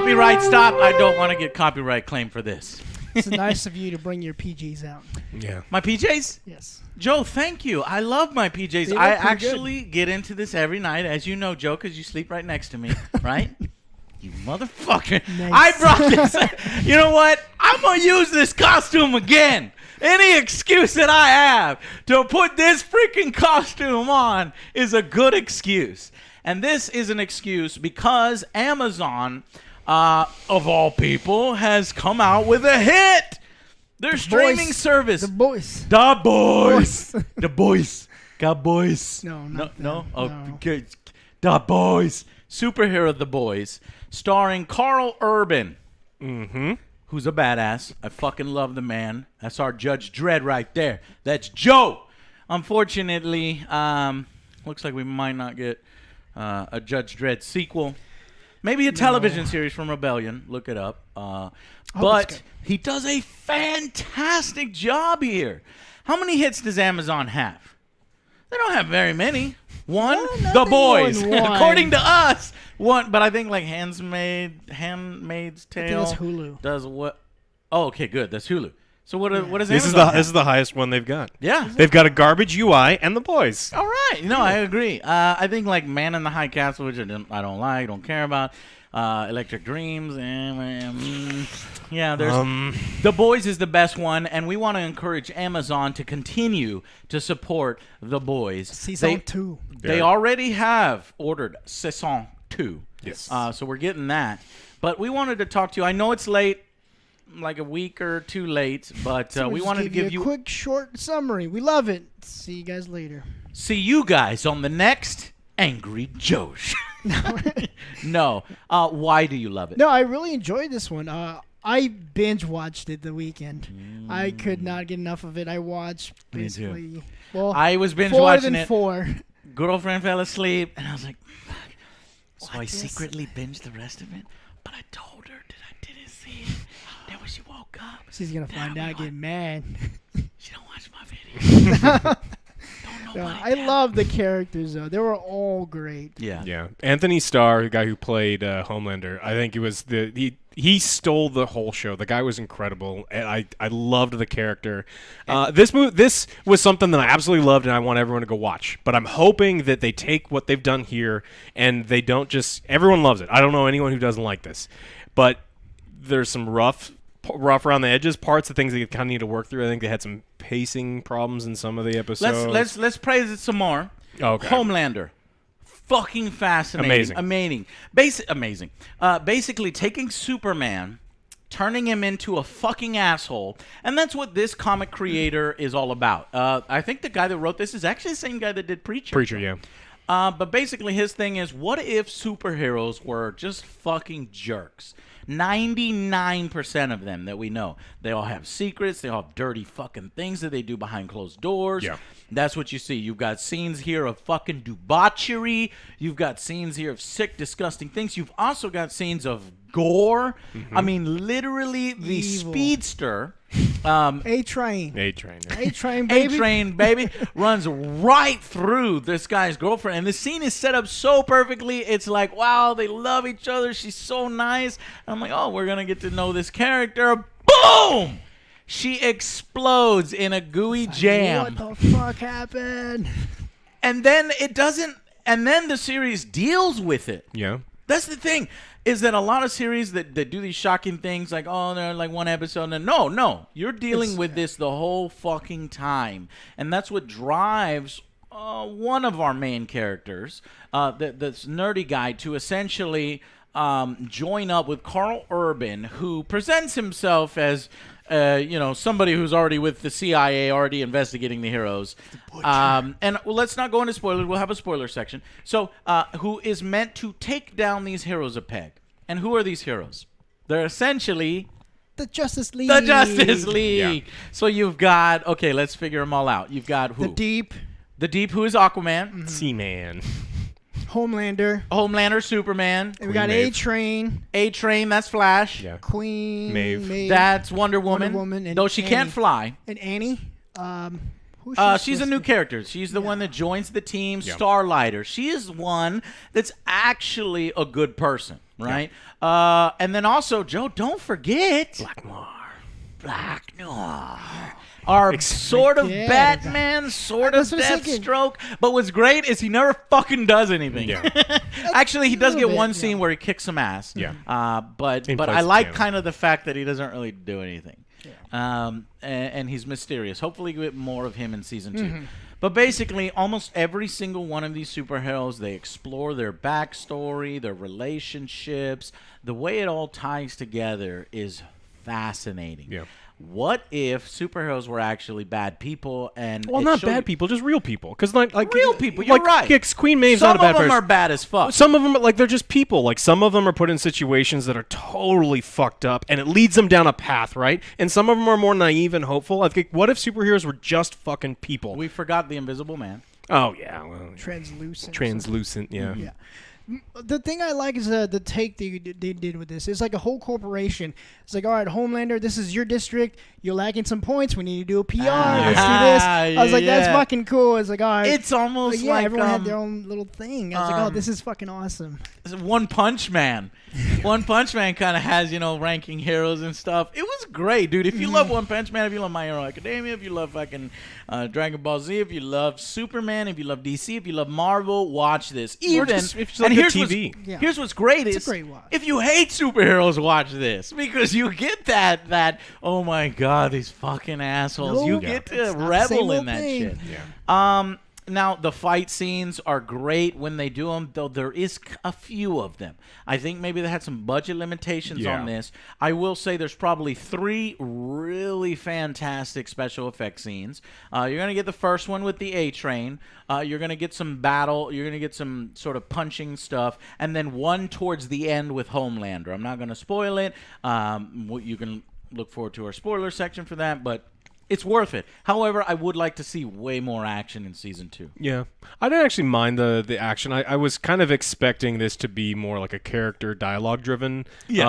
Copyright stop. I don't want to get copyright claim for this. It's nice of you to bring your PJs out. Yeah. My PJs? Yes. Joe, thank you. I love my PJs. They I look pretty actually get into this every night, as you know, Joe, because you sleep right next to me, right? You motherfucker. Nice. I brought this. You know what? I'm going to use this costume again. Any excuse that I have to put this freaking costume on is a good excuse. And this is an excuse because Amazon, of all people, has come out with a hit. Their streaming service. The boys. The boys. The boys. Got boys. No, not No. them. Oh, No. okay. The boys. Superhero The Boys, starring Carl Urban. Mm-hmm. Who's a badass. I fucking love the man. That's our Judge Dredd right there. That's Joe. Unfortunately, looks like we might not get a Judge Dredd sequel. Maybe a television series from Rebellion. Look it up. But he does a fantastic job here. How many hits does Amazon have? They don't have very many. One, The Boys. According to us, one. But I think like Handmaid's Tale. I think that's Hulu. Does what? Oh, okay, good. That's Hulu. So what is This Amazon? is the highest one they've got. Yeah. They've got a garbage UI and The Boys. All right. No, I agree. I think like Man in the High Castle, which I don't like, don't care about. Electric Dreams, yeah. There's The Boys is the best one, and we want to encourage Amazon to continue to support The Boys. Season 2. They already have ordered Season 2. Yes. So we're getting that. But we wanted to talk to you. I know it's late, like a week or two late, but we wanted to give you a quick, short summary. We love it. See you guys later. See you guys on the next Angry Joe Show. No. Why do you love it? No, I really enjoyed this one. I binge watched it the weekend. I could not get enough of it. I watched basically. Well, I was binge more watching than it. 4. Girlfriend fell asleep, and I was like, fuck. So I What is- secretly binged the rest of it, but I told her that I didn't see it. Then when she woke up, She's gonna find out, get mad. she don't watch my videos. No, I love the characters though. They were all great. Yeah. Yeah. Anthony Starr, the guy who played Homelander, I think it was he stole the whole show. The guy was incredible, and I loved the character. This was something that I absolutely loved, and I want everyone to go watch. But I'm hoping that they take what they've done here, and they don't just everyone loves it. I don't know anyone who doesn't like this, but there's some rough around the edges parts of things that you kind of need to work through. I think they had some pacing problems in some of the episodes. Let's praise it some more. Okay. Homelander. Fucking fascinating. Amazing. Amazing. Basically taking Superman, turning him into a fucking asshole, and that's what this comic creator is all about. I think the guy that wrote this is actually the same guy that did Preacher. Preacher, yeah. But basically his thing is, what if superheroes were just fucking jerks? 99% of them that we know, they all have secrets. They all have dirty fucking things that they do behind closed doors. Yeah. That's what you see. You've got scenes here of fucking debauchery. You've got scenes here of sick, disgusting things. You've also got scenes of gore. I mean, literally the Evil. speedster. A-Train. A-Train. A-Train, baby. A-Train, baby, runs right through this guy's girlfriend. And the scene is set up so perfectly. It's like, wow, they love each other. She's so nice. And I'm like, oh, we're going to get to know this character. Boom! She explodes in a gooey jam. What the fuck happened? And then it doesn't, and then the series deals with it. Yeah. That's the thing, is that a lot of series that do these shocking things, like, oh, they're like one episode, and no, you're dealing with this the whole fucking time. And that's what drives one of our main characters, this nerdy guy, to essentially join up with Carl Urban, who presents himself as somebody who's already with the CIA, already investigating the heroes. And let's not go into spoilers. We'll have a spoiler section. So, who is meant to take down these heroes a peg. And who are these heroes? They're essentially The Justice League. the Justice League. Yeah. So you've got, okay, let's figure them all out. You've got who? The Deep. The Deep, who is Aquaman. Seaman. Homelander. Homelander, Superman. And we got Maeve. A-Train. A-Train, that's Flash. Yeah. Queen. Maeve. That's Wonder Woman. and Though she can't Annie. fly. And Annie. Who's She's a new character. She's the one that joins the team, Yeah. Starlighter. She is one that's actually a good person. right? And then also, Joe, don't forget Black Noir. Our sort of Batman, sort of Deathstroke. But what's great is he never fucking does anything. Yeah. Actually, he does get one scene where he kicks some ass. Yeah. But I like kind of the fact that he doesn't really do anything. Yeah. And he's mysterious. Hopefully we get more of him in season 2. But basically, almost every single one of these superheroes, they explore their backstory, their relationships. The way it all ties together is fascinating. Yeah. What if superheroes were actually bad people? And not bad people, just real people. Because like real people, you're right. Queen Maeve's not a bad person. Some of them are bad as fuck. Some of them, like, they're just people. Like, some of them are put in situations that are totally fucked up, and it leads them down a path, right? And some of them are more naive and hopeful. I think, what if superheroes were just fucking people? We forgot the Invisible Man. Oh, yeah. Well, Translucent, yeah. Yeah. The thing I like is the take they did with this. It's like a whole corporation. It's like, all right, Homelander, this is your district. You're lacking some points. We need to do a PR. Let's do this. I was like, that's fucking cool. It's like, all right. It's almost like everyone had their own little thing. I was like, oh, this is fucking awesome. One Punch Man. One Punch Man kind of has, ranking heroes and stuff. It was great, dude. If you love One Punch Man, if you love My Hero Academia, if you love fucking Dragon Ball Z, if you love Superman, if you love DC, if you love Marvel, watch this. Here's what's great it's a great watch. If you hate superheroes, watch this because you get that oh my god, these fucking assholes. You get to revel in that shit. Yeah. Now, the fight scenes are great when they do them, though there is a few of them. I think maybe they had some budget limitations on this. I will say there's probably 3 really fantastic special effects scenes. You're going to get the first one with the A-Train. You're going to get some battle. You're going to get some sort of punching stuff. And then one towards the end with Homelander. I'm not going to spoil it. You can look forward to our spoiler section for that, but it's worth it. However, I would like to see way more action in season 2. Yeah. I didn't actually mind the action. I was kind of expecting this to be more like a character dialogue-driven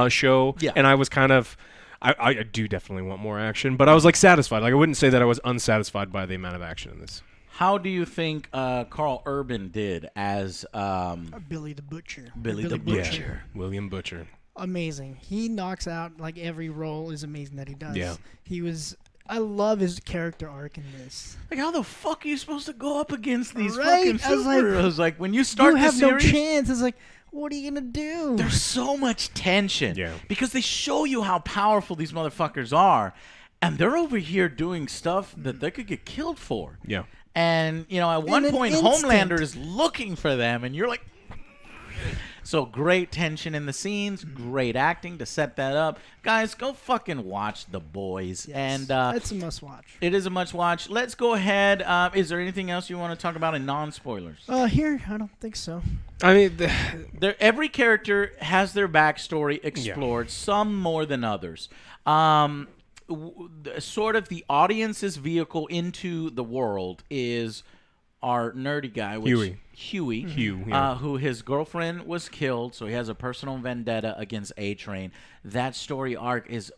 show. Yeah. And I was kind of... I do definitely want more action, but I was, satisfied. I wouldn't say that I was unsatisfied by the amount of action in this. How do you think Carl Urban did as... Billy the Butcher. Billy the Butcher. Yeah. William Butcher. Amazing. He knocks out, every role is amazing that he does. Yeah. He was... I love his character arc in this. How the fuck are you supposed to go up against these fucking superheroes? When you start the series... You have no chance. It's what are you going to do? There's so much tension. Yeah. Because they show you how powerful these motherfuckers are. And they're over here doing stuff that they could get killed for. Yeah. And, at one point, Homelander is looking for them. And you're like... So great tension in the scenes, great acting to set that up. Guys, go fucking watch The Boys. Yes, and it's a must-watch. It is a must-watch. Let's go ahead. Is there anything else you want to talk about in non-spoilers? Here, I don't think so. I mean, every character has their backstory explored, some more than others. Sort of the audience's vehicle into the world is our nerdy guy, Huey, who his girlfriend was killed, so he has a personal vendetta against A-Train. That story arc is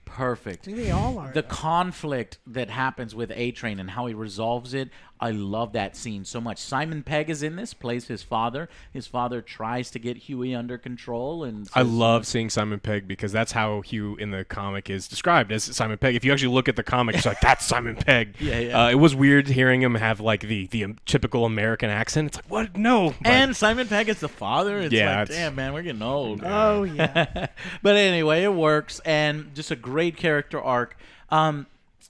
perfect. I think they all are. The conflict that happens with A-Train and how he resolves it, I love that scene so much. Simon Pegg is in this, plays his father. His father tries to get Huey under control. And I love seeing Simon Pegg because that's how Hugh in the comic is described, as Simon Pegg. If you actually look at the comic, it's that's Simon Pegg. Yeah. It was weird hearing him have the typical American accent. It's what? No. And Simon Pegg is the father. It's damn, man, we're getting old. Oh, yeah. But anyway, it works, and just a great character arc.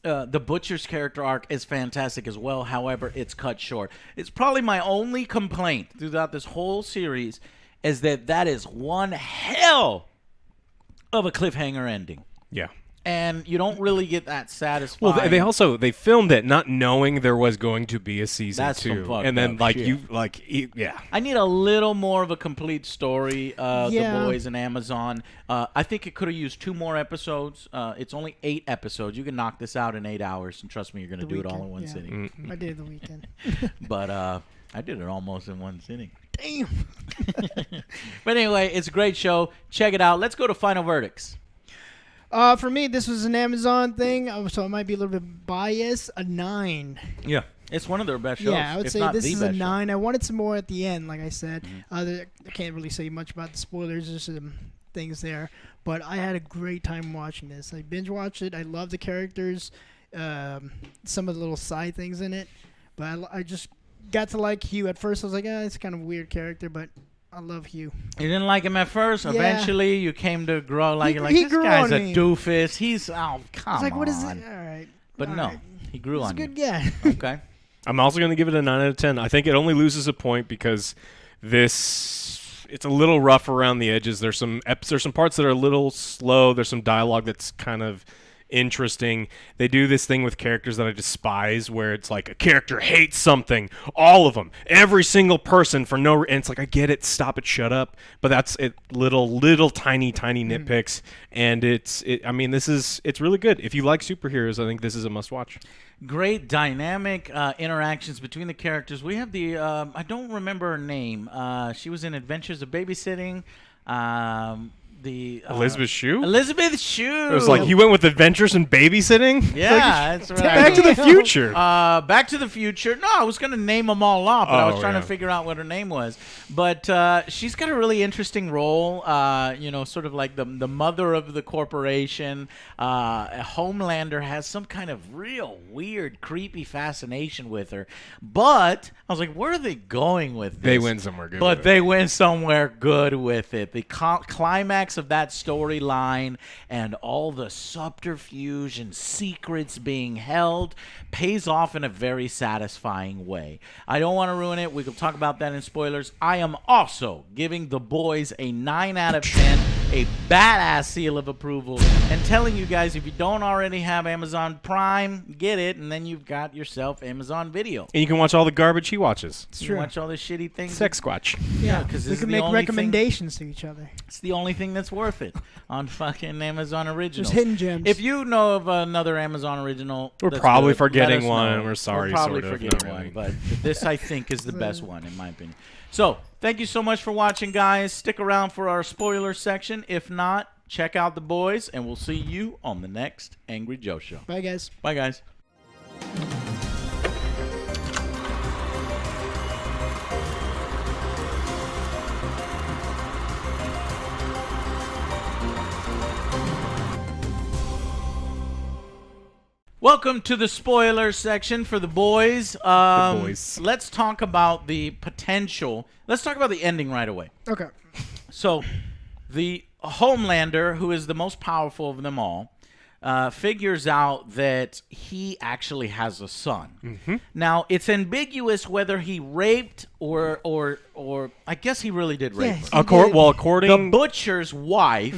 The Butcher's character arc is fantastic as well. However, it's cut short. It's probably my only complaint throughout this whole series is that is one hell of a cliffhanger ending. Yeah. And you don't really get that satisfying. Well, they filmed it not knowing there was going to be a season 2, and then I need a little more of a complete story. The Boys and Amazon. I think it could have used 2 more episodes. It's only 8 episodes. You can knock this out in 8 hours, and trust me, you're going to do it all in one sitting. I did the weekend, but I did it almost in one sitting. Damn. But anyway, it's a great show. Check it out. Let's go to final verdicts. For me, this was an Amazon thing, so it might be a little bit biased. A 9. Yeah. It's one of their best shows. Yeah, I would if say not this the is a best show. 9. I wanted some more at the end, like I said. I can't really say much about the spoilers. There's some things there. But I had a great time watching this. I binge watched it. I love the characters, some of the little side things in it. But I just got to like Hugh. At first, I was like, it's kind of a weird character, but I love Hugh. You didn't like him at first. Yeah. Eventually, you came to grow like you're like he this grew guy's on a me. doofus. He's come I was like, on. what is it? All right. But all no, right. he grew He's on a good you. guy. Okay. I'm also going to give it a 9 out of 10. I think it only loses a point because it's a little rough around the edges. There's some parts that are a little slow. There's some dialogue that's kind of interesting. They do this thing with characters that I despise where it's like a character hates something, all of them, every single person for no and it's like, I get it, stop it, shut up. But that's it, little tiny nitpicks, and it's really good. If you like superheroes, I think this is a must watch. Great dynamic interactions between the characters. We have the I don't remember her name. She was in Adventures of Babysitting. Elizabeth Shue? Elizabeth Shue. It was like he went with Adventures and Babysitting? Yeah, that's right. Back to the Future. Back to the Future. No, I was going to name them all off, but I was trying to yeah. figure out what her name was. But she's got a really interesting role, sort of like the mother of the corporation. Homelander has some kind of real weird, creepy fascination with her. But I was like, where are they going with this? They went somewhere good. But with they went somewhere good with it. The climax of that storyline and all the subterfuge and secrets being held pays off in a very satisfying way. I don't want to ruin it. We can talk about that in spoilers. I am also giving The Boys a 9 out of 10, a badass seal of approval, and telling you guys, if you don't already have Amazon Prime, get it, and then you've got yourself Amazon Video. And you can watch all the garbage he watches. It's You true. watch all the shitty things. Sex Squatch. Yeah, because we can make recommendations to each other. It's the only thing that's worth it on fucking Amazon Originals. There's hidden gems. If you know of another Amazon Original, We're that's probably good, forgetting let us one. know. We're sorry, We're probably sort of, forgetting not one, really. but this I think is the best one in my opinion. So thank you so much for watching, guys. Stick around for our spoiler section. If not, check out The Boys, and we'll see you on the next Angry Joe Show. Bye, guys. Bye, guys. Welcome to the spoiler section for The Boys. Boys. Let's talk about the potential. Let's talk about the ending right away. Okay. So, the Homelander, who is the most powerful of them all, figures out that he actually has a son. Mm-hmm. Now, it's ambiguous whether he raped or I guess he really did rape her. He did. According The butcher's wife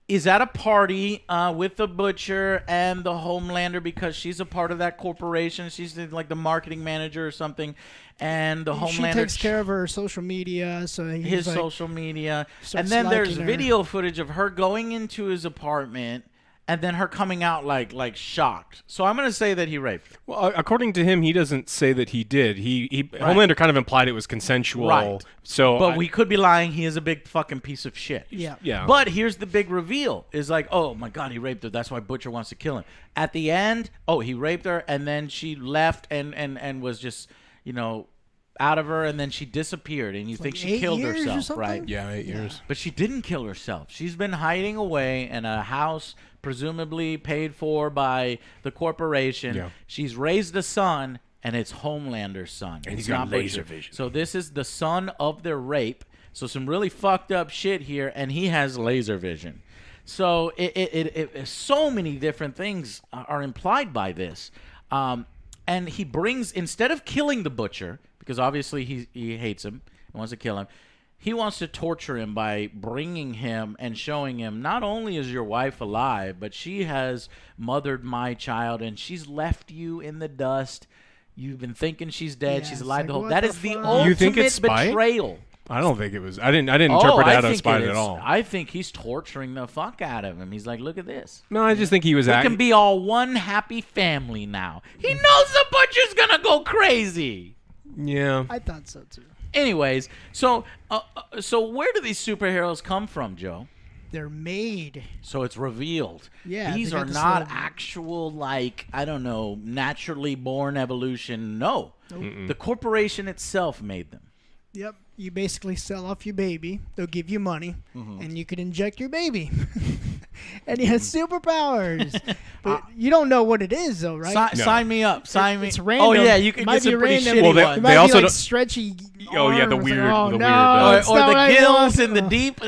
is at a party with the butcher and the Homelander because she's a part of that corporation. She's like the marketing manager or something. And the She Homelander takes care of her social media, so he's his like, social media. starts And then there's liking her. video footage of her going into his apartment and then her coming out like shocked. So I'm going to say that he raped her. Well, according to him, he doesn't say that he did. Homelander kind of implied it was consensual. Right. So, But we could be lying. He is a big fucking piece of shit. Yeah. yeah. But here's the big reveal: is like, oh my god, he raped her. That's why Butcher wants to kill him. At the end, oh, he raped her, and then she left and was just, out of her, and then she disappeared, and you think like she 8 killed years or herself, something? right? yeah, 8 years. But she didn't kill herself. She's been hiding away in a house, presumably paid for by the corporation. Yeah. She's raised a son, and it's Homelander's son. And he's It's got not laser Butcher. vision. So this is the son of their rape. So some really fucked up shit here, and he has laser vision. So it so many different things are implied by this. And he brings, instead of killing the butcher, because obviously he hates him and wants to kill him, he wants to torture him by bringing him and showing him, not only is your wife alive, but she has mothered my child, and she's left you in the dust. You've been thinking she's dead. Yeah, she's it's alive like, the whole. what That the is the fuck? ultimate You think it's spite? betrayal. I don't think it was. I didn't interpret it out of spite at all. I think he's torturing the fuck out of him. He's like, look at this. No, I just think he was We acting. can be all one happy family now. He knows the butcher's gonna go crazy. Yeah. I thought so too. Anyways, so where do these superheroes come from, Joe? They're made. So it's revealed. Yeah, These they are got this not little- actual, like, I don't know, naturally born evolution. No. Nope. The corporation itself made them. Yep. You basically sell off your baby. They'll give you money, and you can inject your baby. And he has superpowers. But you don't know what it is, though, right? Sign me up. Sign me. It's random. Oh, yeah, you can Might get some be pretty random. shitty Well, ones. It might They be also like don't- stretchy. Oh, yeah, the arms. weird- Like, oh, the no, weird, it's or not the what I gills want. in the deep.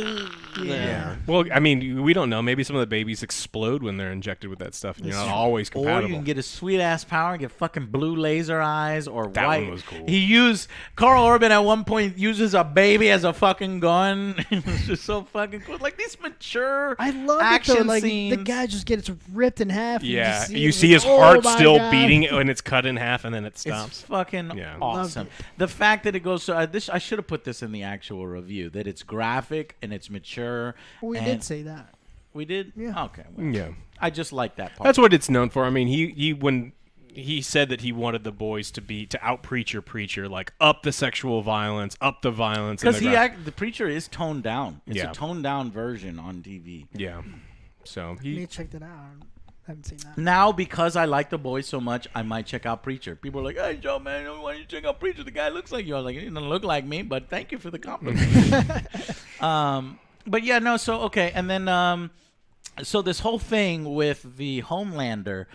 Yeah. Well, I mean, we don't know. Maybe some of the babies explode when they're injected with that stuff, and you're not always Or compatible. you can get a sweet ass power and get fucking blue laser eyes or That white. one was cool. Carl Urban at one point uses a baby as a fucking gun. It's just so fucking cool. Like these mature I love action it though. Like scenes. the guy just gets ripped in half. and Yeah, you you it, see like, his oh heart my still God. beating when it's cut in half, and then it It's stops. fucking Yeah. awesome. Loved The fact that it goes so I should have put this in the actual review that it's graphic and it's mature. We and did say that. we did. Yeah. Okay. Well, Yeah, I just like that part. that's what it's known for. I mean, when he said that he wanted the boys to out preacher, like up the sexual violence, up the violence. and because the the preacher is toned down. It's Yeah. a toned down version on TV. yeah. So I he need to check that out. I haven't seen that. Now, because I like the boys so much, I might check out Preacher. People are like, "Hey, Joe, man, why don't you check out Preacher? The guy looks like you." I was like, "He doesn't look like me, but thank you for the compliment." But yeah, no. So okay, and then so this whole thing with the Homelander,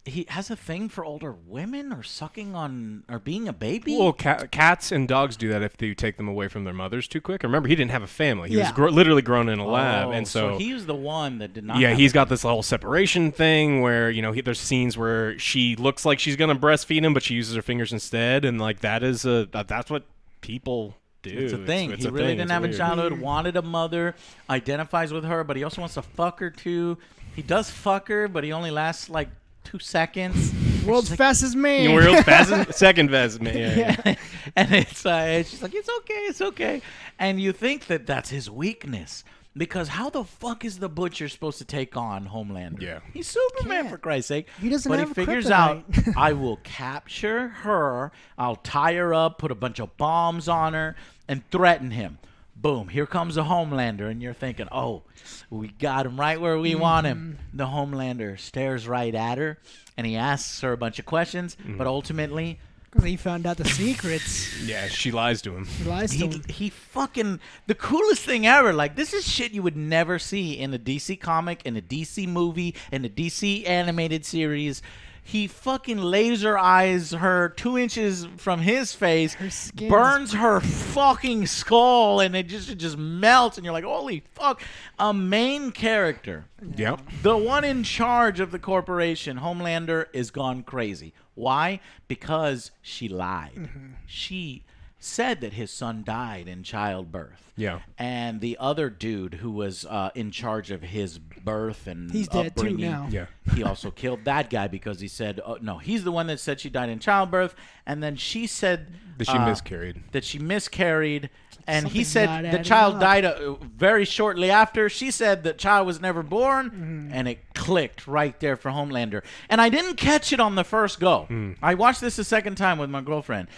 he has a thing for older women or sucking on or being a baby. Well, cats and dogs do that if you take them away from their mothers too quick. Remember, he didn't have a family. He Yeah. was literally grown in a lab, Oh, and so he was the one that did not. yeah, have he's a- got this whole separation thing where there's scenes where she looks like she's gonna breastfeed him, but she uses her fingers instead, and like that's what people do. It's a thing. It's He a really thing. didn't It's have a weird. childhood, wanted a mother, identifies with her, but he also wants to fuck her too. He does fuck her, but he only lasts like 2 seconds. World's fastest man. World's fastest, second best man. Yeah. And it's she's like, it's okay. And you think that that's his weakness. Because how the fuck is the Butcher supposed to take on Homelander? Yeah. He's Superman, Can't. for Christ's sake. He doesn't but have he a figures out, kryptonite. I will capture her, I'll tie her up, put a bunch of bombs on her, and threaten him. Boom, here comes a Homelander, and you're thinking, oh, we got him right where we want him. The Homelander stares right at her, and he asks her a bunch of questions, but ultimately, Because he found out the secrets. Yeah, she lies to him. He lies to him. he fucking, the coolest thing ever. Like, this is shit you would never see in a DC comic, in a DC movie, in a DC animated series. He fucking laser eyes her 2 inches from his face, Her skin burns her fucking skull, and it just melts, and you're like, holy fuck. A main character, Yep. the one in charge of the corporation, Homelander, is gone crazy. Why? Because she lied. She said that his son died in childbirth. Yeah. And the other dude who was in charge of his birth and He's dead too upbringing, now. Yeah. he also killed that guy because he said, oh, no, he's the one that said she died in childbirth. And then she said That she miscarried. That she miscarried. And he Something's said not the adding child up. died very shortly after. She said the child was never born, and it clicked right there for Homelander. And I didn't catch it on the first go. I watched this a second time with my girlfriend.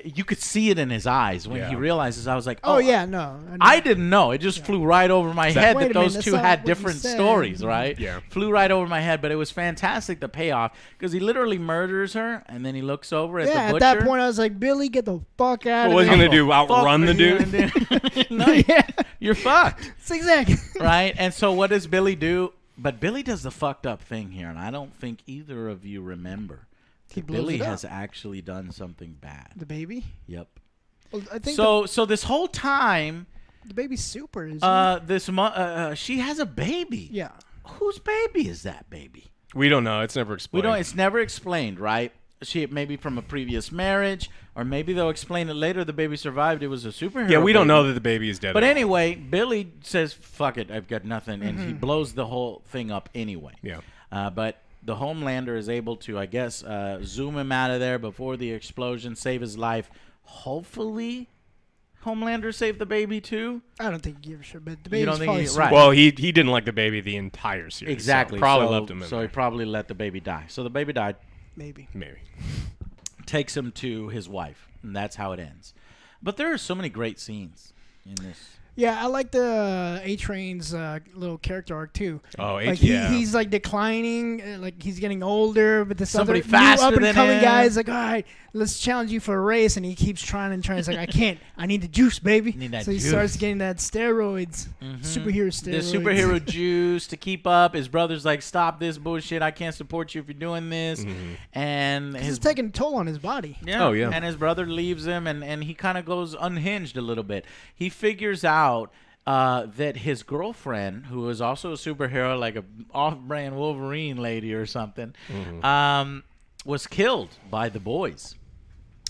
You could see it in his eyes when he Yeah. realizes. I was like, Oh, yeah, no. I didn't know. It just flew right over my head Wait that a minute, those that's two not had what you different said. stories, right? Yeah. Flew right over my head, but it was fantastic, the payoff, because he literally murders her, and then he looks over at Yeah, the at butcher. that point, I was like, Billy, get the fuck out What was of he here. gonna do? Outrun the dude? No, Yeah. you're fucked, It's exactly. right? And so what does Billy do? But Billy does the fucked up thing here, and I don't think either of you remember. He blows Billy it up. has actually done something bad. The baby? Yep. Well, I think So this whole time, the baby's super, isn't she has a baby. Yeah. Whose baby is that baby? We don't know. It's never We explained. don't. It's never explained, right? She maybe from a previous marriage, or maybe they'll explain it later. The baby survived. It was a superhero. Yeah, we don't baby. know that the baby is dead. But at all. anyway, Billy says, "Fuck it, I've got nothing," and he blows the whole thing up anyway. Yeah. But the Homelander is able to, I guess, zoom him out of there before the explosion, save his life. Hopefully, Homelander saved the baby too. I don't think he gives a shit, but the You baby's don't think probably he- super. right. Well, he didn't like the baby the entire series. Exactly. So probably so, left him in So there. he probably let the baby die. So the baby died. Maybe. Maybe. Takes him to his wife, and that's how it ends. But there are so many great scenes in this. Yeah, I like the A-Train's little character arc too. Oh, Like yeah. he's like declining, like he's getting older, but this Somebody other faster new up and than coming him. guy is like, all right, let's challenge you for a race, and he keeps trying and trying. He's like, I can't. I need the juice, baby. Need that so he juice. starts getting that steroids, superhero steroids. The superhero juice to keep up. His brother's like, stop this bullshit. I can't support you if you're doing this. And It's taking a toll on his body. yeah. Oh, yeah. And his brother leaves him, and he kind of goes unhinged a little bit. He figures out that his girlfriend, who is also a superhero, like a off-brand Wolverine lady or something, was killed by the boys.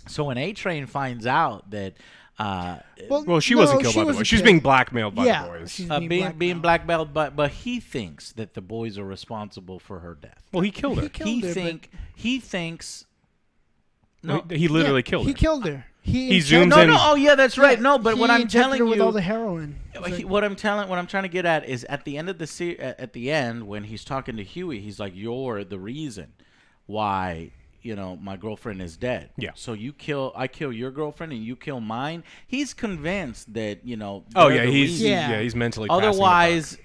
So when A-Train finds out that Well, she wasn't killed by the boys. She was being blackmailed by Yeah, the boys. she's being blackmailed, but he thinks that the boys are responsible for her death. Well, he killed her. killed her, He thinks. No, No, he literally killed her. He killed her. He zooms no, in. no. Oh, yeah, that's right. Yeah, No, but what he I'm injected telling her with you, all the heroin. what I'm trying to get at is at the end of the at the end when he's talking to Huey, he's like, "You're the reason why." My girlfriend is dead. Yeah. So I kill your girlfriend and you kill mine. He's convinced that Oh they're yeah, the he's reason. yeah, he's mentally. passing the buck. Otherwise,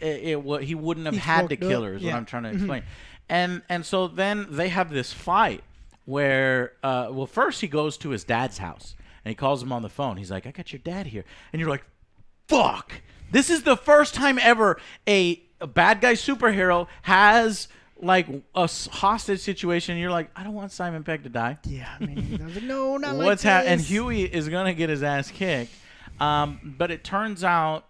he wouldn't have He's had to fucked kill up. her. Is Yeah. what I'm trying to explain. And so then they have this fight where first he goes to his dad's house and he calls him on the phone. He's like, "I got your dad here," and you're like, "Fuck! This is the first time ever a bad guy superhero has." Like a hostage situation, and you're like, I don't want Simon Pegg to die. Yeah, man. I was like, no, not like What's this. happening? And Huey is gonna get his ass kicked, but it turns out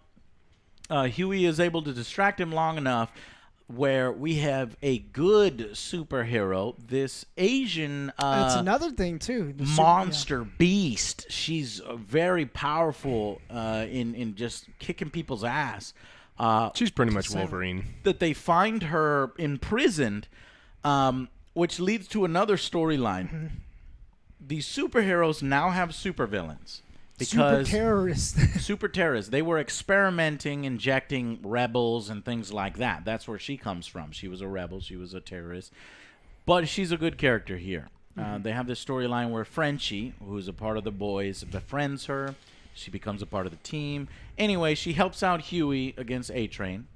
Huey is able to distract him long enough where we have a good superhero, this Asian That's another thing too. The monster beast. She's very powerful in just kicking people's ass. She's pretty much Wolverine. That they find her imprisoned, which leads to another storyline. These superheroes now have supervillains because super terrorists. super terrorists. They were experimenting, injecting rebels and things like that. That's where she comes from. She was a rebel. She was a terrorist, but she's a good character here. They have this storyline where Frenchie, who's a part of the boys, befriends her. She becomes a part of the team. Anyway, she helps out Huey against A-Train.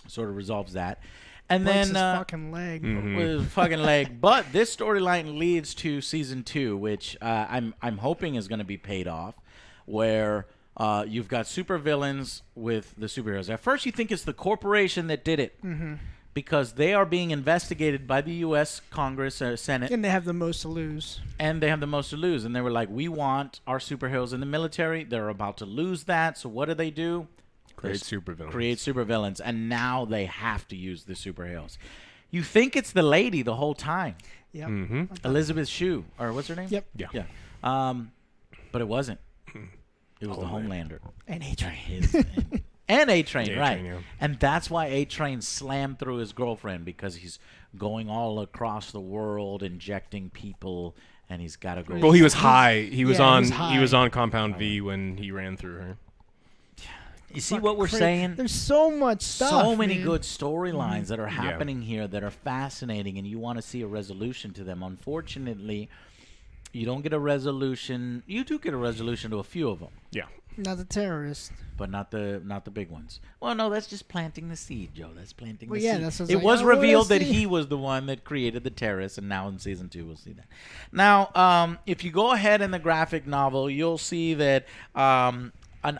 Sort of resolves that. And Breaks then his fucking leg. with his fucking leg. But this storyline leads to season 2, which I'm hoping is going to be paid off, where you've got supervillains with the superheroes. At first, you think it's the corporation that did it. Because they are being investigated by the U.S. Congress, Senate. And they have the most to lose. And they have the most to lose. And they were like, we want our superheroes in the military. They're about to lose that. So what do? Create supervillains. Create supervillains. And now they have to use the superheroes. You think it's the lady the whole time. Yep. Elizabeth Shue. Or what's her name? Yep. Yeah. But it wasn't. It was the Homelander. And A-Train. And A-Train, A-Train, right. yeah. And that's why A-Train slammed through his girlfriend, because he's going all across the world injecting people, and he's got to go. Well, he was high. He was Yeah, on. he was high. He was on Compound V when he ran through her. You see what we're saying? There's so much stuff. So many man. good storylines that are happening here that are fascinating, and you want to see a resolution to them. Unfortunately, you don't get a resolution. You do get a resolution to a few of them. Yeah. Not the terrorist. But not the big ones. Well, no, that's just planting the seed, Joe. That's planting Well, the yeah, seed. that's what's It like, was oh, what revealed I that see. he was the one that created the terrorists, and now in season 2 we'll see that. Now, if you go ahead in the graphic novel, you'll see that an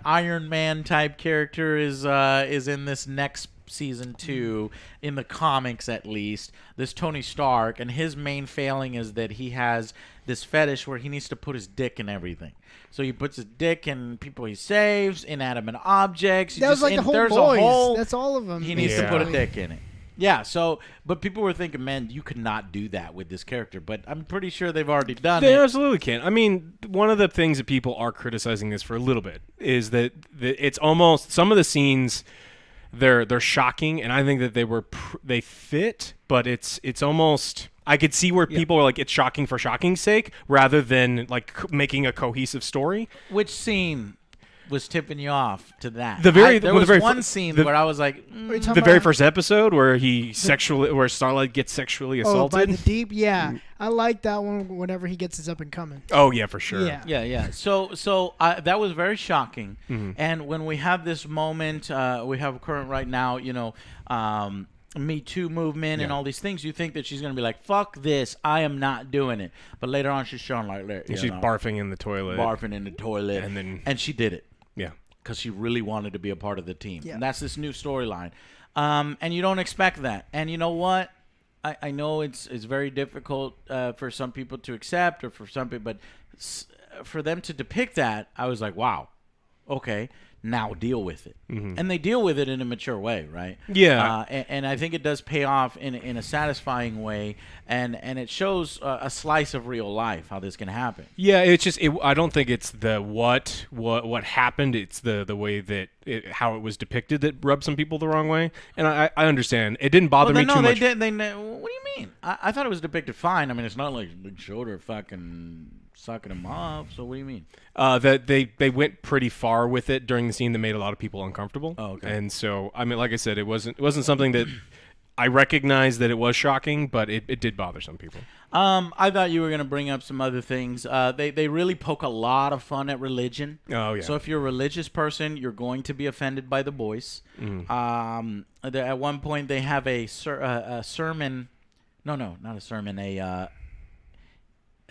Iron Man type character is in this next season 2, in the comics at least. This Tony Stark, and his main failing is that he has this fetish where he needs to put his dick in everything. So he puts his dick in people he saves, inanimate objects. That was like the whole there's boys. a whole, That's all of them. he needs to put a Yeah. dick in it. Yeah, so, but people were thinking, man, you could not do that with this character. But I'm pretty sure they've already done They it. absolutely can. I mean, one of the things that people are criticizing this for a little bit is that it's almost some of the scenes they're shocking, and I think that they fit, but it's almost. I could see where people are like, it's shocking for shocking's sake, rather than like making a cohesive story. Which scene? was tipping you off to that? There was one scene where I was like, the very first episode where where Starlight gets sexually assaulted. By the deep, yeah. I like that one. Whenever he gets his up and coming. Oh yeah, for sure. Yeah. So that was very shocking. And when we have this moment, we have current right now, Me Too movement and all these things, you think that she's going to be like, fuck this, I am not doing it. But later on, she's showing like, she's barfing in the toilet. And she did it. Yeah. Because she really wanted to be a part of the team. Yeah. And that's this new storyline. And you don't expect that. And you know what? I know it's very difficult for some people to accept, or for some people, but for them to depict that, I was like, wow, okay. Now deal with it. And they deal with it in a mature way, right? Yeah. And I think it does pay off in a satisfying way, and it shows a slice of real life how this can happen. Yeah, it's just I don't think it's the what happened. It's the way that how it was depicted that rubbed some people the wrong way. And I understand. It didn't bother me too much. What do you mean? I thought it was depicted fine. I mean, it's not like they showed her fucking sucking him off. So what do you mean? That they went pretty far with it during the scene that made a lot of people uncomfortable. Oh, okay. And so I mean, like I said, it wasn't something that I recognized that it was shocking, but it did bother some people. I thought you were gonna bring up some other things. They really poke a lot of fun at religion. Oh yeah. So if you're a religious person, you're going to be offended by the boys. At one point, they have a sermon. No, not a sermon.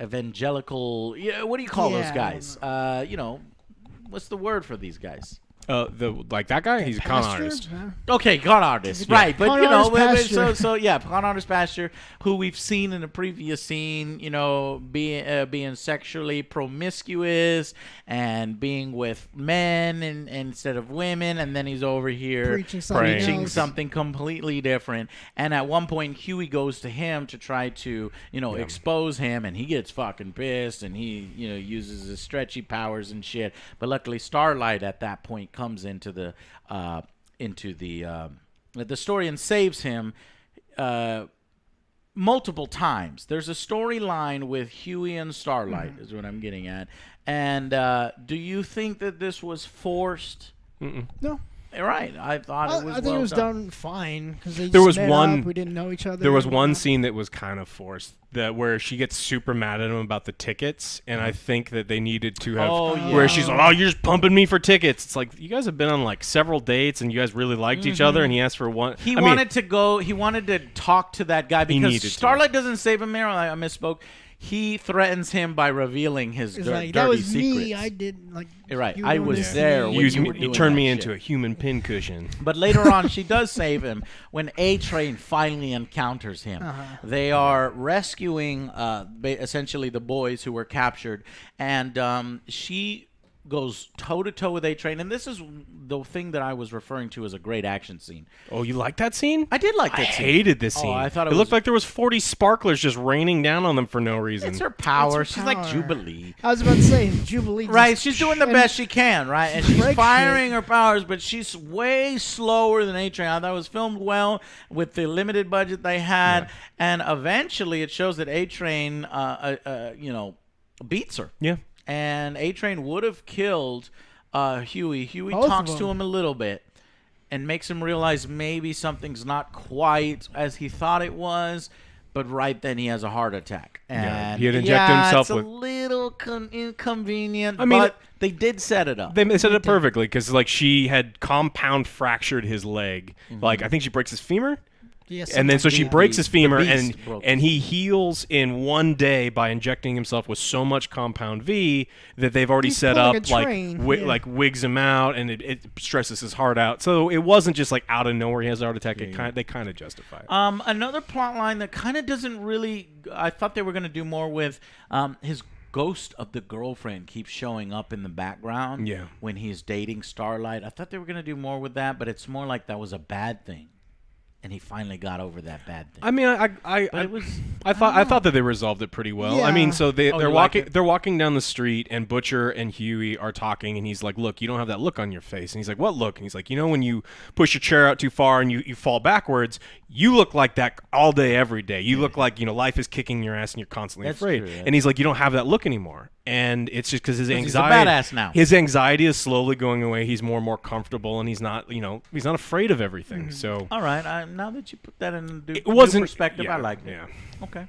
Evangelical. Yeah, what do you call those guys? What's the word for these guys? Like that guy, he's a con artist. Okay, con artist, right? But con con artist pastor, who we've seen in a previous scene, being sexually promiscuous and being with men and instead of women, and then he's over here preaching something completely different. And at one point, Huey goes to him to try to, expose him, and he gets fucking pissed, and he, uses his stretchy powers and shit. But luckily, Starlight at that point comes into the story and saves him multiple times. There's a storyline with Huey and Starlight, is what I'm getting at. And do you think that this was forced? No. Right. I thought it was. I think it was done fine because there was one. We didn't know each other. There was one scene that was kind of forced, where she gets super mad at him about the tickets, and I think that they needed to have where she's like, "Oh, you're just pumping me for tickets." It's like, you guys have been on like several dates, and you guys really liked each other, and he asked for one. He wanted to talk to that guy because Starlight doesn't save him there. I misspoke. He threatens him by revealing his dirty that was secrets. Me. I did like. You're right. I was there. When you turned me into a human pincushion. But later on, she does save him when A-Train finally encounters him. They are rescuing essentially the boys who were captured, and she goes toe-to-toe with A-Train, and this is the thing that I was referring to as a great action scene. Oh, you like that scene? I did like that scene. I hated this scene. I thought it looked like there was 40 sparklers just raining down on them for no reason. It's her power. She's like Jubilee. I was about to say, Jubilee. Right, she's doing the best she can, right? And she's firing her powers, but she's way slower than A-Train. I thought it was filmed well with the limited budget they had, and eventually it shows that A-Train, beats her. Yeah. And A-Train would have killed Huey. Huey talks to him a little bit and makes him realize maybe something's not quite as he thought it was. But right then he has a heart attack. And he had injected himself with. It's a little inconvenient, but they did set it up. They set it up perfectly because she had compound fractured his leg. Like, I think she breaks his femur. Yes, and then so she breaks his femur, and he heals in one day by injecting himself with so much compound V that they've already set up like wigs him out, and it stresses his heart out. So it wasn't just like out of nowhere he has a heart attack. They kind of justify it. Another plot line that kind of doesn't really. I thought they were going to do more with his ghost of the girlfriend keeps showing up in the background. Yeah. When he's dating Starlight, I thought they were going to do more with that, but it's more like that was a bad thing. and he finally got over that bad thing. I mean, I thought that they resolved it pretty well. I mean, Yeah. so they're you walking like it? they're walking down the street, and Butcher and Huey are talking, and he's like, "Look, you don't have that look on your face." And he's like, "What look?" And he's like, "You know, when you push your chair out too far and you fall backwards, you look like that all day, every day. You look like life is kicking your ass, and you're constantly That's afraid." true, yeah. And he's like, "You don't have that look anymore." And it's just because his he's a anxiety, badass now. his anxiety is slowly going away. He's more and more comfortable, and he's not afraid of everything. So All right, now that you put that in it new wasn't perspective, yeah, I like it. Yeah. Okay.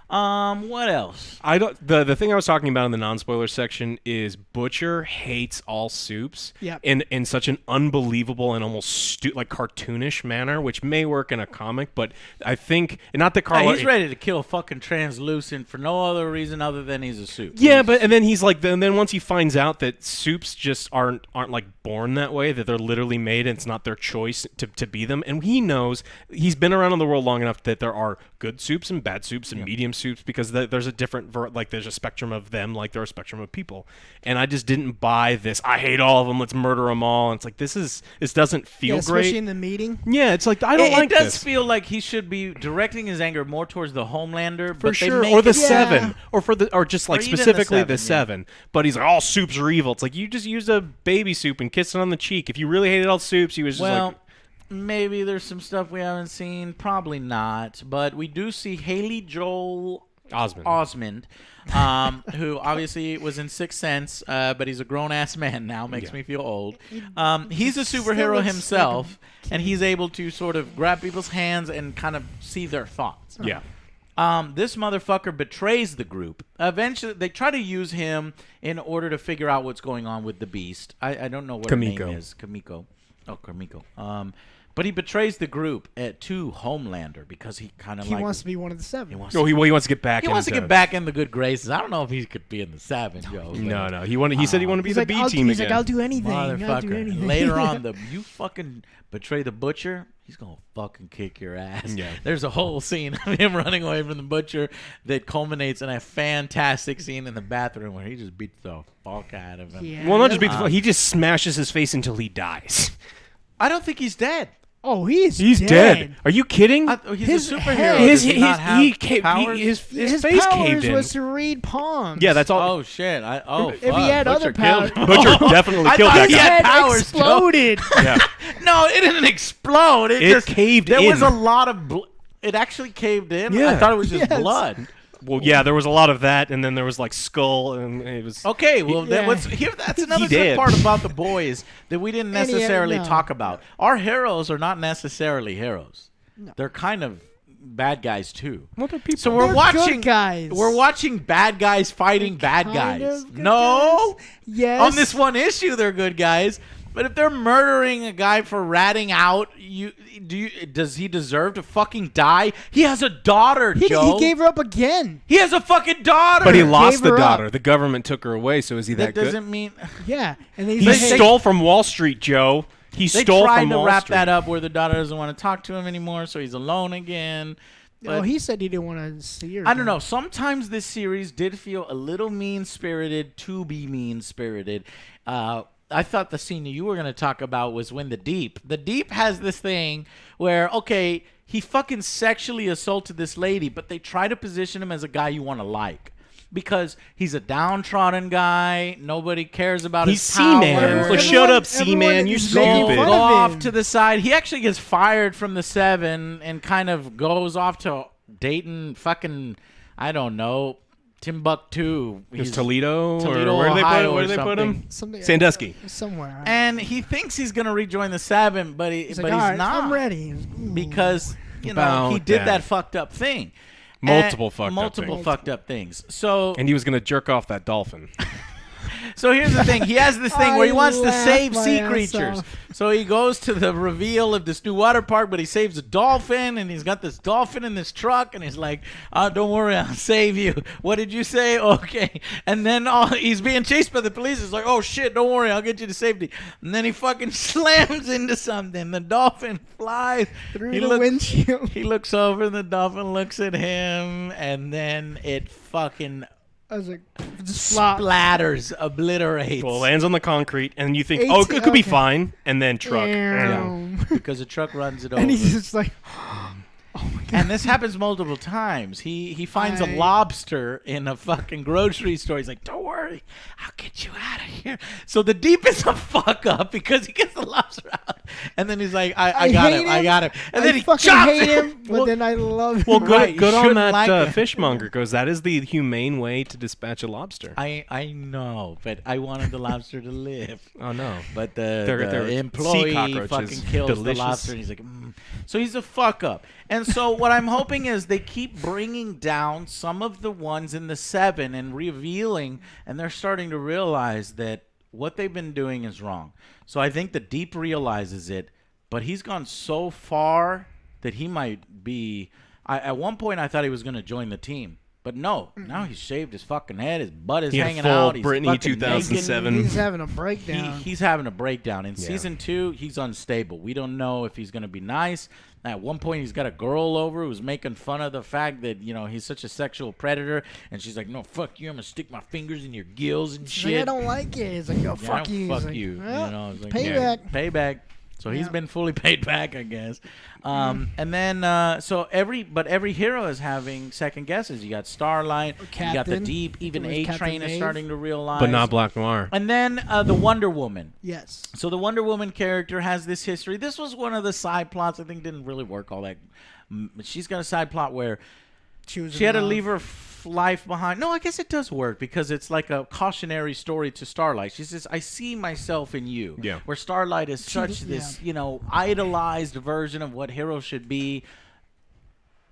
What else? I don't. The thing I was talking about in the non-spoiler section is Butcher hates all soups Yep. in such an unbelievable and almost like cartoonish manner, which may work in a comic, but I think not that Carlo. He's ready to kill fucking Translucent for no other reason other than he's a soup. Yeah, but and then he's like, then once he finds out that soups just aren't like born that way, that they're literally made and it's not their choice to be them, and he knows he's been around in the world long enough that there are good soups and bad soups and medium soups because there's a different there's a spectrum of them like there's a spectrum of people, and I just didn't buy this. I hate all of them. Let's murder them all. And it's like this doesn't feel especially great. in the meeting. Yeah, it's like I don't like it does this. feel like he should be directing his anger more towards the Homelander, For but sure, they or make the it, seven, or just like Or even the specifically the seven, seven. But he's like, all soups are evil. It's like you just used a baby soup and kissed it on the cheek. If you really hated all soups, he was just Well, like, maybe there's some stuff we haven't seen. Probably not, but we do see Haley Joel Osment. who obviously was in Sixth Sense, but he's a grown-ass man now. Makes me feel old. He's a superhero looks himself, and he's able to sort of grab people's hands and kind of see their thoughts. Yeah. This motherfucker betrays the group. Eventually, they try to use him in order to figure out what's going on with the Beast. I don't know what her Kamiko. name is. Kamiko. Oh, Kamiko. But he betrays the group to Homelander because he kind of He like wants to be one of the seven. he wants Oh, he wants to get back. he wants to into- get back in the good graces. I don't know if he could be in the seven, Joe. but- No. He said he wanted to be He's the like, B I'll, team he's again. like, I'll do anything. I'll do Motherfucker. anything. Later on, you fucking betray the Butcher, he's gonna fucking kick your ass. Yeah. There's a whole scene of him running away from the Butcher that culminates in a fantastic scene in the bathroom where he just beats the fuck out of him. Yeah. Well, not just beat the he just smashes his face until he dies. I don't think he's dead. Oh, he's dead. Are you kidding? He's His a superhero. head- Does he not have powers? his His face powers caved in. was to read palms. Yeah, that's all. Oh shit! If If he had other powers, Butcher definitely I killed thought that he guy. had head powers, Joe. exploded. Yeah. No, it didn't explode. It just caved There was in. a lot of. It actually caved in. I Yeah. thought it was just Yes. blood. Well, yeah, there was a lot of that, and then there was like skull, and it was. Okay, well, then Yeah. what's here? That's another good did. part about the boys that we didn't And he had- necessarily no. talk about. Our heroes are not necessarily heroes. They're kind of bad guys too. Well, they're people. So we're They're watching good guys. We're watching bad guys fighting bad Kind guys. of good No, guys. Yes. on this one issue, they're good guys. But if they're murdering a guy for ratting out, does he deserve to fucking die? He has a daughter, He Joe. gave her up again. He has a fucking daughter. But he lost the her up. daughter. The government took her away, so is he That that, good? doesn't mean Yeah, and He he's like, stole from Wall Street, Joe. He they stole tried from to Wall wrap Street. that up where the daughter doesn't want to talk to him anymore, so he's alone again. Oh, But he said he didn't want to see her. I don't know. Sometimes this series did feel a little mean-spirited to be mean-spirited. I thought the scene you were going to talk about was when the Deep has this thing where, okay, he fucking sexually assaulted this lady, but they try to position him as a guy you want to like. Because he's a downtrodden guy, nobody cares about He's his power. Seaman. Well, shut up, Seaman. You're is making stupid. fun Go of off him. to the side. He actually gets fired from the Seven and kind of goes off to Dayton, fucking, I don't know, Timbuktu. It was He's- Toledo, Toledo, or where did Ohio where or did they put him? something. Something, Sandusky. somewhere. And he thinks he's gonna rejoin the Seven, but he's like, all right, not. I'm ready. Because he About did that. that fucked up thing. Multiple And- fucked up multiple things. fucked up things. So And he was going to jerk off that dolphin. So here's the thing. He has this thing where he I wants to laughed save my sea ass creatures. off. So he goes to the reveal of this new water park, but he saves a dolphin, and he's got this dolphin in this truck, and he's like, don't worry, I'll save you. What did you say? Okay. And then he's being chased by the police. He's like, oh, shit, don't worry, I'll get you to safety. And then he fucking slams into something. The dolphin flies. Through the windshield. He looks over, and the dolphin looks at him, and then it fucking I was like, just flop. Splatters, obliterates. Well, lands on the concrete, and you think, Eight- oh, it could be okay. fine, and then truck. Because the truck runs it over. And he's just like, And this happens multiple times. He finds a lobster in a fucking grocery store. He's like, don't worry, I'll get you out of here. So the Deep is a fuck up because he gets the lobster out. And then he's like, I got him. I got him. And then he fucking chops hate him. him, but then I love him. Well, good, Right, you good on shouldn't that like it. fishmonger, because that is the humane way to dispatch a lobster. I know, but I wanted the lobster to live. Oh, no. But the They're sea employee cockroaches. fucking kills the Delicious. lobster. And he's like, So he's a fuck up. And so what I'm hoping is they keep bringing down some of the ones in the 7 and revealing, and they're starting to realize that what they've been doing is wrong. So I think the Deep realizes it, but he's gone so far that he might be. At one point, I thought he was going to join the team. But no, now he's shaved his fucking head. His butt is He had hanging full out. He's Britney fucking 2007. naked. He's having a breakdown. He's having a breakdown. In Yeah. season 2, he's unstable. We don't know if he's going to be nice. At one point, he's got a girl over who's making fun of the fact that, he's such a sexual predator. And she's like, no, fuck you. I'm going to stick my fingers in your gills and She's shit. like, I don't like it. He's like, yo, fuck you. Fuck He's like, you. well, It's like, payback. Payback. So he's Yeah. been fully paid back, I guess. And then, so every hero is having second guesses. You got Starlight, you got the Captain. Deep, even There was A-Train Captain is Maeve. starting to realize. But not Black Noir. And then the Wonder Woman. Yes. So the Wonder Woman character has this history. This was one of the side plots I think didn't really work all that. She's got a side plot where She had to leave her life behind. No, I guess it does work because it's like a cautionary story to Starlight. She says, I see myself in you. Yeah. Where Starlight is such this, idolized version of what heroes should be.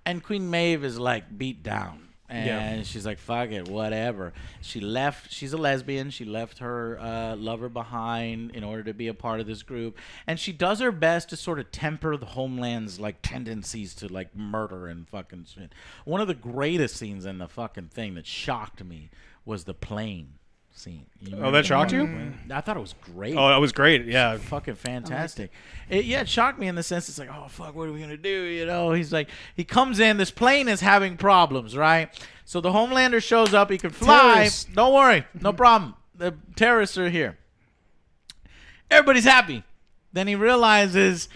And Queen Maeve is like beat down. And she's like, fuck it, whatever. She left. She's a lesbian. She left her lover behind in order to be a part of this group. And she does her best to sort of temper the Homeland's like tendencies to like murder and fucking shit. One of the greatest scenes in the fucking thing that shocked me was the plane scene. Oh, that shocked you? I thought it was great. Oh, that was great. Yeah. Fucking fantastic. It shocked me in the sense it's like, oh fuck, what are we gonna do? He's like, he comes in, this plane is having problems, right? So the Homelander shows up, he can fly. Terrorists. Don't worry, no problem. The terrorists are here. Everybody's happy. Then he realizes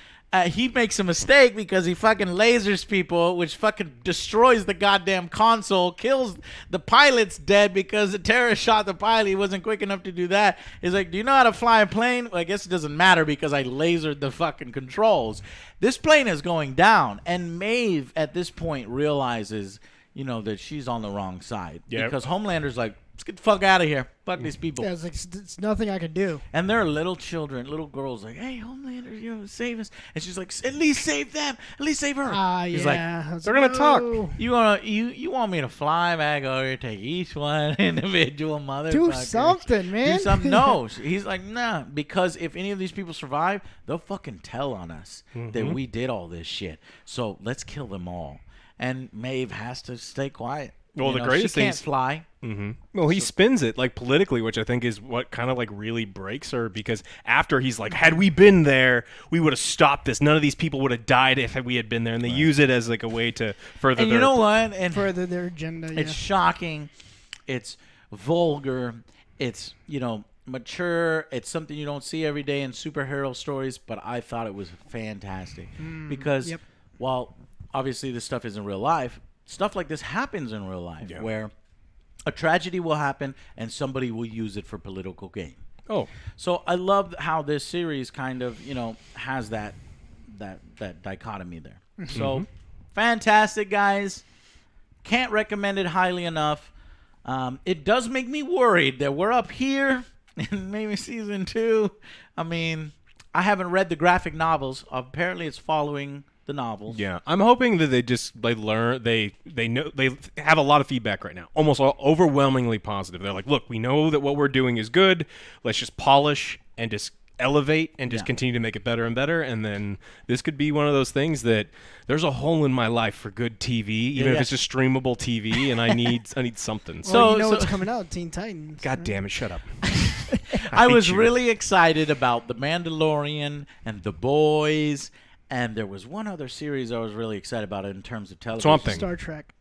he makes a mistake because he fucking lasers people, which fucking destroys the goddamn console, kills the pilot's dead because the terrorist shot the pilot. He wasn't quick enough to do that. He's like, do you know how to fly a plane? Well, I guess it doesn't matter because I lasered the fucking controls. This plane is going down, and Maeve at this point realizes, that she's on the wrong side. Yep. Because Homelander's like, let's get the fuck out of here. Fuck these people. Yeah, it's like, it's nothing I can do. And there are little children, little girls like, hey, Homelander, save us. And she's like, at least save them. At least save her. He's like, they're gonna talk. you want me to fly back over here, take each one individual motherfucker. Do something, man. Do something. No. He's like, nah. Because if any of these people survive, they'll fucking tell on us that we did all this shit. So let's kill them all. And Maeve has to stay quiet. Well, the greatest she can't thing's- fly. Well, he spins it like politically, which I think is what kind of like really breaks her, because after he's like, had we been there, we would have stopped this. None of these people would have died if we had been there. And they use it as like a way to further And their you know what? And Further their agenda. it's shocking. It's vulgar. It's, mature. It's something you don't see every day in superhero stories, but I thought it was fantastic. Because yep. while obviously this stuff isn't real life, stuff like this happens in real life where a tragedy will happen and somebody will use it for political gain. Oh, So I love how this series kind of, has that dichotomy there. So fantastic, guys. Can't recommend it highly enough. It does make me worried that we're up here in maybe season 2. I mean, I haven't read the graphic novels. Apparently, it's following the novels. yeah. I'm hoping that they learn. They know they have a lot of feedback right now, almost overwhelmingly positive. They're like, look, we know that what we're doing is good. Let's just polish and just elevate and just continue to make it better and better. And then this could be one of those things that there's a hole in my life for good TV, even if it's just streamable TV, and I need something. Well, So you know what's coming out, Teen Titans. God damn it, shut up. I hate was you. really excited about The Mandalorian and The Boys, and there was one other series I was really excited about in terms of television. Swamp Thing. Star Trek.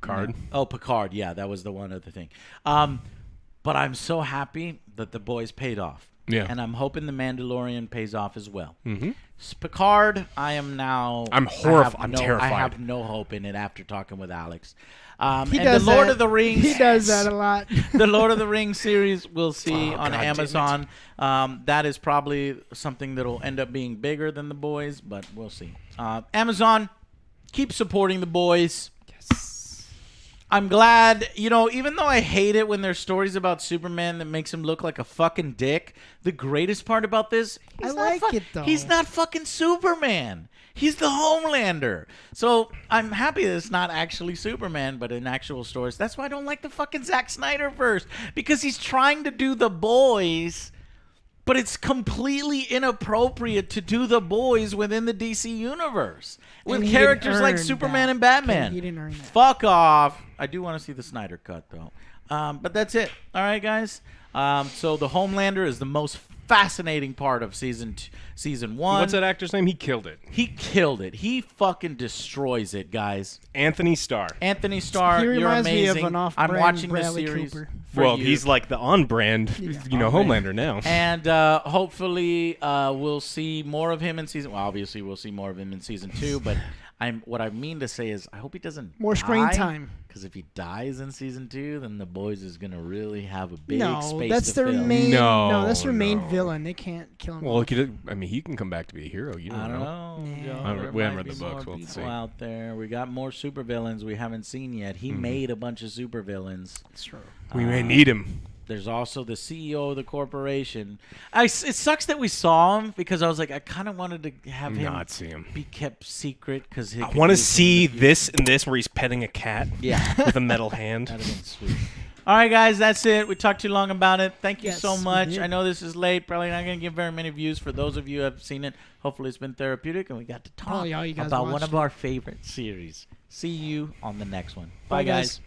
Picard. Oh, Picard. Yeah, that was the one other thing. But I'm so happy that The Boys paid off. Yeah. And I'm hoping The Mandalorian pays off as well. Mm-hmm. Picard, I am now... I'm horrified. I'm terrified. I have no hope in it after talking with Alex. He and does the Lord that. of the Rings... He does that a lot. The Lord of the Rings series we'll see on God Amazon. That is probably something that'll end up being bigger than The Boys, but we'll see. Amazon, keep supporting The Boys. I'm glad, even though I hate it when there's stories about Superman that makes him look like a fucking dick, the greatest part about this, I like it, though. He's not fucking Superman. He's the Homelander. So I'm happy that it's not actually Superman, but in actual stories. That's why I don't like the fucking Zack Snyder verse, because he's trying to do The Boys, but it's completely inappropriate to do The Boys within the DC universe with characters like Superman and Batman. He didn't earn that. Fuck off. I do want to see the Snyder cut, though. But that's it. All right, guys. So the Homelander is the most fascinating part of season 1. What's that actor's name? He killed it. He killed it. He fucking destroys it, guys. Anthony Starr. Anthony Starr, He you're reminds me of amazing. an I'm off-brand watching this Bradley series. Cooper. for Well, you. he's like the on-brand, Homelander now. And hopefully we'll see more of him in season. Well, obviously we'll see more of him in season 2. But what I mean to say is, I hope he doesn't More screen time. Because if he dies in season 2, then the Boys is gonna really have a big No, space that's to their fill. main. No, that's their main no. villain. They can't kill him. Well, he can come back to be a hero. You don't I don't know. know. Yeah. Joe. I haven't- There we haven't might read the be books. more We'll people see. out there. We got more supervillains we haven't seen yet. He made a bunch of supervillains. That's true. We may need him. There's also the CEO of the corporation. It sucks that we saw him because I was like, I kind of wanted to have him Not see him. be kept secret because I want to see this and this where he's petting a cat Yeah, with a metal hand. that'd have been sweet. All right, guys, that's it. We talked too long about it. Thank you Yes, so we much. did. I know this is late. Probably not going to give very many views for those of you who have seen it. Hopefully, it's been therapeutic, and we got to talk Probably all you guys about one watched of it. our favorite series. See you on the next one. Bye guys.